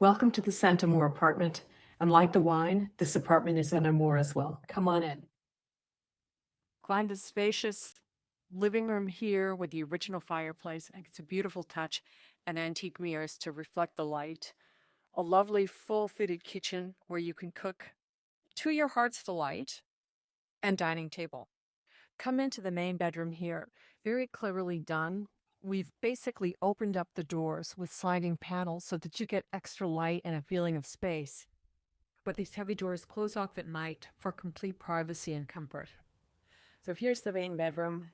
Welcome to the Saint Amour apartment. And like the wine, this apartment is an amour as well. Come on in. Find a spacious living room here with the original fireplace. I think it's a beautiful touch, and antique mirrors to reflect the light. A lovely full fitted kitchen where you can cook to your heart's delight, and dining table. Come into the main bedroom here. Very cleverly done. We've basically opened up the doors with sliding panels so that you get extra light and a feeling of space. But these heavy doors close off at night for complete privacy and comfort. So here's the main bedroom.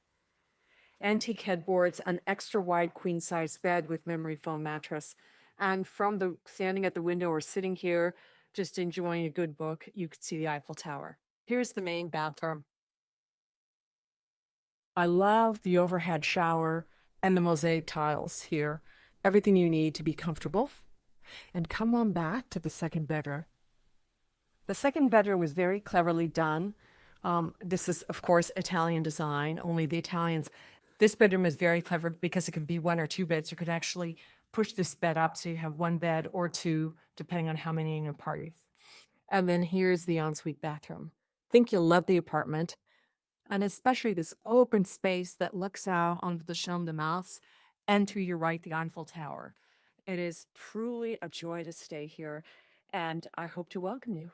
Antique headboards, an extra wide queen size bed with memory foam mattress. And from the standing at the window or sitting here, just enjoying a good book, you could see the Eiffel Tower. Here's the main bathroom. I love the overhead shower and the mosaic tiles here. Everything you need to be comfortable. And come on back to the second bedroom. The second bedroom was very cleverly done. This is, of course, Italian design, only the Italians. This bedroom is very clever because it can be one or two beds. You could actually push this bed up so you have one bed or two, depending on how many in your party. And then here's the ensuite bathroom. Think you'll love the apartment, and especially this open space that looks out onto the Champ de Mars and to your right, the Eiffel Tower. It is truly a joy to stay here, and I hope to welcome you.